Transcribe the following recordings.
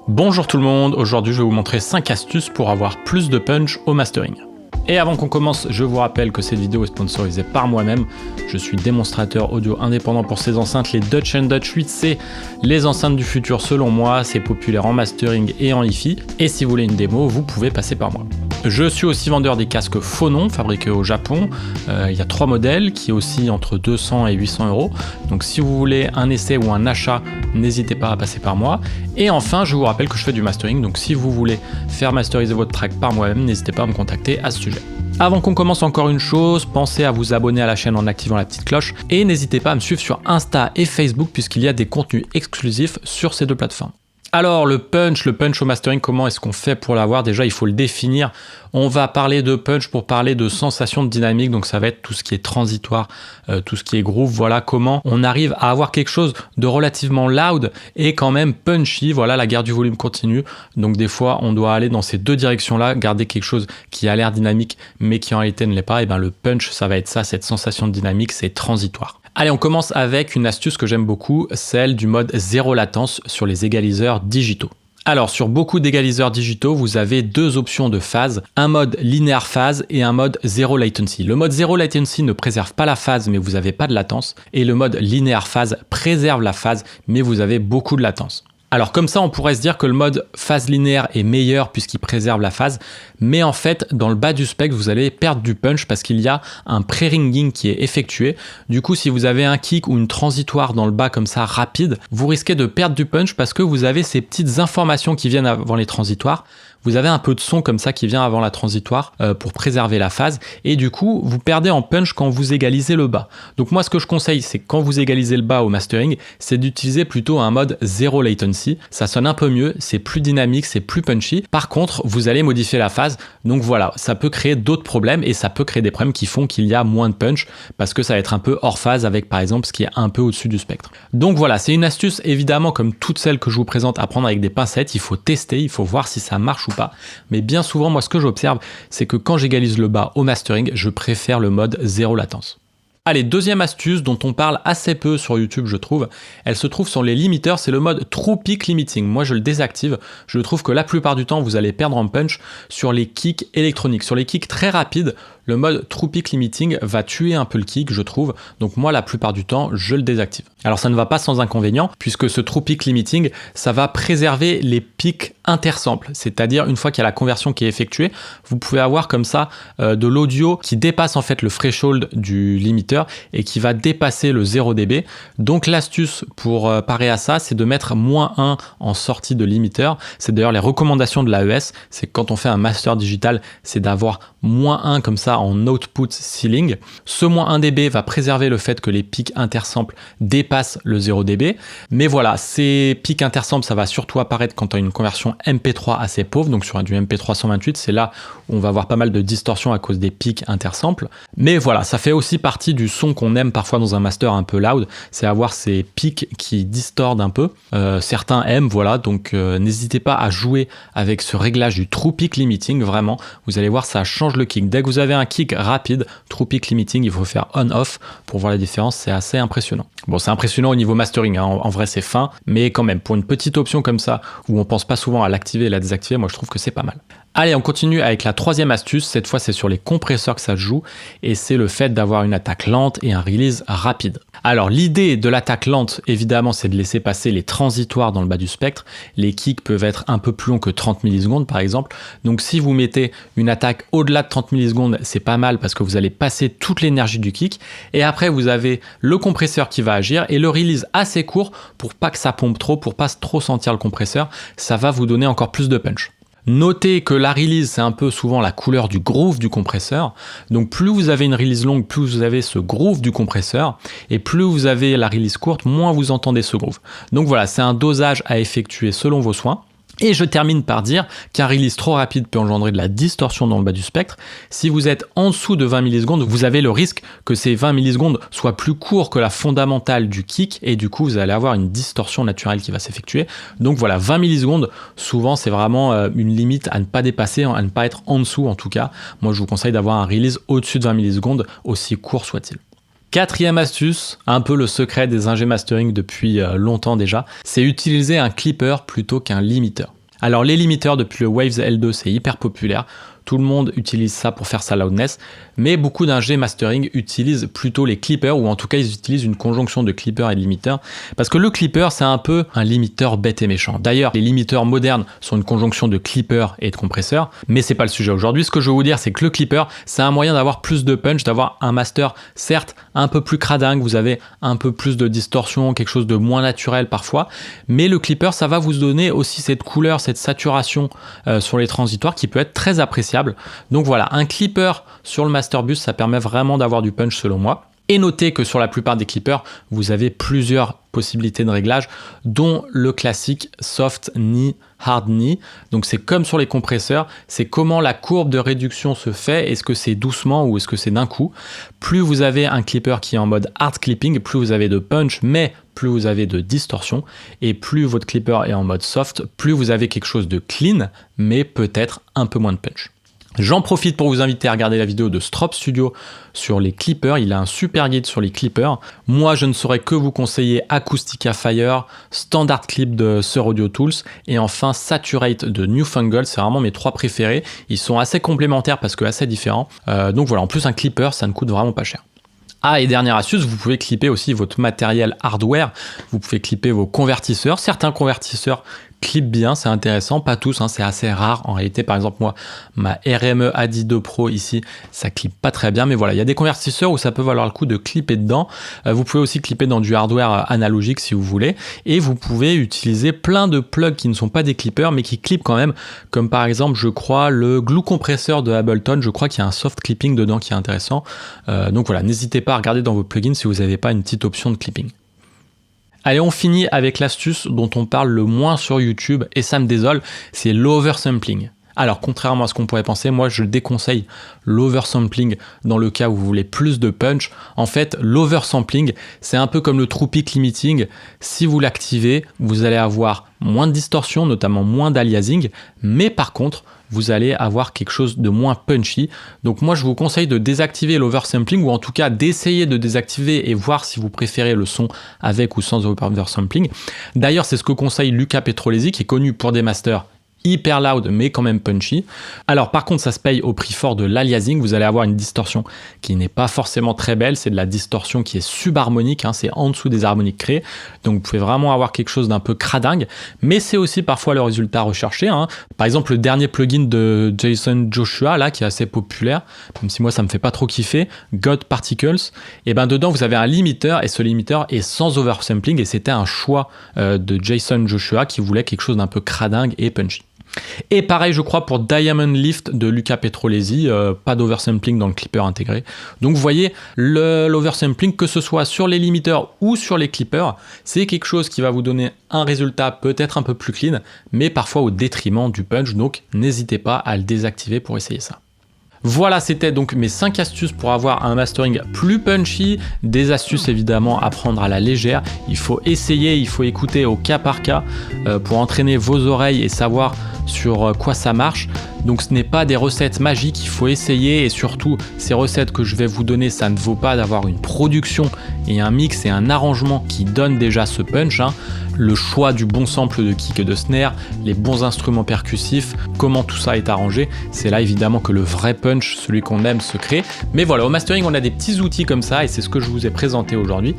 Bonjour tout le monde, aujourd'hui je vais vous montrer 5 astuces pour avoir plus de punch au mastering. Et avant qu'on commence, je vous rappelle que cette vidéo est sponsorisée par moi-même. Je suis démonstrateur audio indépendant pour ces enceintes, les Dutch & Dutch 8C, les enceintes du futur selon moi, c'est populaire en mastering et en hi-fi. Et si vous voulez une démo, vous pouvez passer par moi. Je suis aussi vendeur des casques Phonon, fabriqués au Japon. Il y a 3 modèles qui oscillent entre 200 et 800 euros. Donc si vous voulez un essai ou un achat, n'hésitez pas à passer par moi. Et enfin, je vous rappelle que je fais du mastering. Donc si vous voulez faire masteriser votre track par moi-même, n'hésitez pas à me contacter à ce sujet. Avant qu'on commence, encore une chose, pensez à vous abonner à la chaîne en activant la petite cloche. Et n'hésitez pas à me suivre sur Insta et Facebook puisqu'il y a des contenus exclusifs sur ces deux plateformes. Alors le punch au mastering, comment est-ce qu'on fait pour l'avoir? Déjà il faut le définir. On va parler de punch pour parler de sensation de dynamique, donc ça va être tout ce qui est transitoire, tout ce qui est groove, voilà comment on arrive à avoir quelque chose de relativement loud et quand même punchy, voilà la guerre du volume continue. Donc des fois on doit aller dans ces deux directions-là, garder quelque chose qui a l'air dynamique mais qui en réalité ne l'est pas, et bien le punch ça va être ça, cette sensation de dynamique, c'est transitoire. Allez, on commence avec une astuce que j'aime beaucoup, celle du mode zéro latence sur les égaliseurs digitaux. Alors, sur beaucoup d'égaliseurs digitaux, vous avez deux options de phase, un mode linéaire phase et un mode zéro latency. Le mode zéro latency ne préserve pas la phase, mais vous n'avez pas de latence, et le mode linéaire phase préserve la phase, mais vous avez beaucoup de latence. Alors comme ça, on pourrait se dire que le mode phase linéaire est meilleur puisqu'il préserve la phase, mais en fait, dans le bas du spectre, vous allez perdre du punch parce qu'il y a un pré-ringing qui est effectué. Du coup, si vous avez un kick ou une transitoire dans le bas comme ça, rapide, vous risquez de perdre du punch parce que vous avez ces petites informations qui viennent avant les transitoires. Vous avez un peu de son comme ça qui vient avant la transitoire pour préserver la phase et du coup vous perdez en punch quand vous égalisez le bas. Donc moi ce que je conseille, c'est quand vous égalisez le bas au mastering, c'est d'utiliser plutôt un mode zéro latency. Ça sonne un peu mieux, c'est plus dynamique, c'est plus punchy. Par contre vous allez modifier la phase, donc voilà, ça peut créer d'autres problèmes et ça peut créer des problèmes qui font qu'il y a moins de punch parce que ça va être un peu hors phase avec par exemple ce qui est un peu au-dessus du spectre. Donc voilà, c'est une astuce évidemment comme toutes celles que je vous présente à prendre avec des pincettes, il faut tester, il faut voir si ça marche ou pas, mais bien souvent moi ce que j'observe c'est que quand j'égalise le bas au mastering, je préfère le mode zéro latence. Allez, deuxième astuce dont on parle assez peu sur YouTube je trouve, elle se trouve sur les limiteurs, c'est le mode True Peak Limiting. Moi je le désactive, je trouve que la plupart du temps vous allez perdre en punch sur les kicks électroniques, sur les kicks très rapides. Le mode True Peak Limiting va tuer un peu le kick, je trouve. Donc moi, la plupart du temps, je le désactive. Alors ça ne va pas sans inconvénient, puisque ce True Peak Limiting, ça va préserver les pics intersamples. C'est-à-dire, une fois qu'il y a la conversion qui est effectuée, vous pouvez avoir comme ça de l'audio qui dépasse en fait le threshold du limiteur et qui va dépasser le 0 dB. Donc l'astuce pour parer à ça, c'est de mettre -1 en sortie de limiteur. C'est d'ailleurs les recommandations de l'AES. C'est que quand on fait un master digital, c'est d'avoir -1 comme ça en output ceiling. Ce -1 dB va préserver le fait que les pics intersamples dépassent le 0 dB. Mais voilà, ces pics intersamples, ça va surtout apparaître quand on a une conversion MP3 assez pauvre. Donc sur du MP3 128, c'est là où on va avoir pas mal de distorsion à cause des pics intersamples. Mais voilà, ça fait aussi partie du son qu'on aime parfois dans un master un peu loud. C'est avoir ces pics qui distordent un peu. Certains aiment, voilà. Donc n'hésitez pas à jouer avec ce réglage du True Peak Limiting. Vraiment, vous allez voir, ça change le kick. Dès que vous avez un kick rapide, True Peak Limiting, il faut faire on-off pour voir la différence, c'est assez impressionnant. Bon, c'est impressionnant au niveau mastering, hein. En vrai c'est fin, mais quand même, pour une petite option comme ça, où on pense pas souvent à l'activer et la désactiver, moi je trouve que c'est pas mal. Allez, on continue avec la troisième astuce, cette fois c'est sur les compresseurs que ça se joue, et c'est le fait d'avoir une attaque lente et un release rapide. Alors l'idée de l'attaque lente, évidemment, c'est de laisser passer les transitoires dans le bas du spectre. Les kicks peuvent être un peu plus longs que 30 millisecondes par exemple, donc si vous mettez une attaque au-delà de 30 millisecondes, c'est pas mal parce que vous allez passer toute l'énergie du kick, et après vous avez le compresseur qui va agir, et le release assez court pour pas que ça pompe trop, pour pas trop sentir le compresseur, ça va vous donner encore plus de punch. Notez que la release, c'est un peu souvent la couleur du groove du compresseur. Donc plus vous avez une release longue, plus vous avez ce groove du compresseur. Et plus vous avez la release courte, moins vous entendez ce groove. Donc voilà, c'est un dosage à effectuer selon vos soins. Et je termine par dire qu'un release trop rapide peut engendrer de la distorsion dans le bas du spectre. Si vous êtes en dessous de 20 millisecondes, vous avez le risque que ces 20 millisecondes soient plus courts que la fondamentale du kick, et du coup vous allez avoir une distorsion naturelle qui va s'effectuer. Donc voilà, 20 millisecondes, souvent c'est vraiment une limite à ne pas dépasser, à ne pas être en dessous en tout cas. Moi je vous conseille d'avoir un release au-dessus de 20 millisecondes, aussi court soit-il. Quatrième astuce, un peu le secret des ingé mastering depuis longtemps déjà, c'est utiliser un clipper plutôt qu'un limiteur. Alors les limiteurs depuis le Waves L2 c'est hyper populaire, tout le monde utilise ça pour faire sa loudness, mais beaucoup d'ingé mastering utilisent plutôt les clippers, ou en tout cas ils utilisent une conjonction de clipper et de limiteur, parce que le clipper c'est un peu un limiteur bête et méchant. D'ailleurs les limiteurs modernes sont une conjonction de clipper et de compresseur, mais c'est pas le sujet aujourd'hui. Ce que je veux vous dire c'est que le clipper c'est un moyen d'avoir plus de punch, d'avoir un master certes un peu plus cradingue, vous avez un peu plus de distorsion, quelque chose de moins naturel parfois, mais le clipper ça va vous donner aussi cette couleur, cette saturation sur les transitoires qui peut être très appréciable. Donc voilà, un clipper sur le Master Bus, ça permet vraiment d'avoir du punch selon moi. Et notez que sur la plupart des clippers, vous avez plusieurs possibilités de réglage, dont le classique soft knee, hard knee. Donc c'est comme sur les compresseurs, c'est comment la courbe de réduction se fait. Est-ce que c'est doucement ou est-ce que c'est d'un coup? Plus vous avez un clipper qui est en mode hard clipping, plus vous avez de punch, mais plus vous avez de distorsion. Et plus votre clipper est en mode soft, plus vous avez quelque chose de clean, mais peut-être un peu moins de punch. J'en profite pour vous inviter à regarder la vidéo de Strop Studio sur les clippers. Il a un super guide sur les clippers. Moi, je ne saurais que vous conseiller Acoustica Fire, Standard Clip de Shure Audio Tools et enfin Saturate de Newfangled. C'est vraiment mes trois préférés. Ils sont assez complémentaires parce que assez différents. Donc voilà, en plus un clipper, ça ne coûte vraiment pas cher. Ah, et dernière astuce, vous pouvez clipper aussi votre matériel hardware. Vous pouvez clipper vos convertisseurs. Certains convertisseurs clip bien, c'est intéressant, pas tous, hein, c'est assez rare. En réalité, par exemple, moi, ma RME AD2 Pro ici, ça clip pas très bien, mais voilà, il y a des convertisseurs où ça peut valoir le coup de clipper dedans. Vous pouvez aussi clipper dans du hardware analogique si vous voulez, et vous pouvez utiliser plein de plugs qui ne sont pas des clippers, mais qui clippent quand même, comme par exemple, je crois, le glue compresseur de Ableton, je crois qu'il y a un soft clipping dedans qui est intéressant. Donc voilà, n'hésitez pas à regarder dans vos plugins si vous n'avez pas une petite option de clipping. Allez, on finit avec l'astuce dont on parle le moins sur YouTube, et ça me désole, c'est l'oversampling. Alors, contrairement à ce qu'on pourrait penser, moi je déconseille l'oversampling dans le cas où vous voulez plus de punch. En fait, l'oversampling, c'est un peu comme le true peak limiting. Si vous l'activez, vous allez avoir moins de distorsion, notamment moins d'aliasing, mais par contre, vous allez avoir quelque chose de moins punchy. Donc moi, je vous conseille de désactiver l'oversampling, ou en tout cas d'essayer de désactiver et voir si vous préférez le son avec ou sans oversampling. D'ailleurs, c'est ce que conseille Luca Petrolesi, qui est connu pour des masters hyper loud mais quand même punchy. Alors par contre ça se paye au prix fort de l'aliasing, vous allez avoir une distorsion qui n'est pas forcément très belle, c'est de la distorsion qui est subharmonique, hein, c'est en dessous des harmoniques créées, donc vous pouvez vraiment avoir quelque chose d'un peu cradingue, mais c'est aussi parfois le résultat recherché, hein. Par exemple le dernier plugin de Jason Joshua là qui est assez populaire, même si moi ça me fait pas trop kiffer, God Particles, et ben dedans vous avez un limiteur et ce limiteur est sans oversampling et c'était un choix de Jason Joshua qui voulait quelque chose d'un peu cradingue et punchy. Et pareil je crois pour Diamond Lift de Luca Petrolesi, pas d'oversampling dans le clipper intégré. Donc vous voyez, l'oversampling, que ce soit sur les limiteurs ou sur les clippers, c'est quelque chose qui va vous donner un résultat peut-être un peu plus clean, mais parfois au détriment du punch, donc n'hésitez pas à le désactiver pour essayer ça. Voilà, c'était donc mes 5 astuces pour avoir un mastering plus punchy, des astuces évidemment à prendre à la légère, il faut essayer, il faut écouter au cas par cas pour entraîner vos oreilles et savoir sur quoi ça marche. Donc ce n'est pas des recettes magiques, il faut essayer, et surtout ces recettes que je vais vous donner, ça ne vaut pas d'avoir une production et un mix et un arrangement qui donnent déjà ce punch, hein. Le choix du bon sample de kick et de snare, les bons instruments percussifs, comment tout ça est arrangé, c'est là évidemment que le vrai punch, celui qu'on aime, se crée. Mais voilà, au mastering on a des petits outils comme ça et c'est ce que je vous ai présenté aujourd'hui.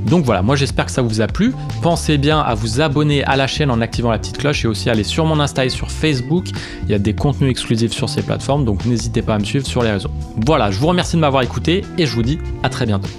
Donc voilà, moi j'espère que ça vous a plu. Pensez bien à vous abonner à la chaîne en activant la petite cloche et aussi aller sur mon Insta et sur Facebook. Il y a des contenus exclusifs sur ces plateformes, donc n'hésitez pas à me suivre sur les réseaux. Voilà, je vous remercie de m'avoir écouté et je vous dis à très bientôt.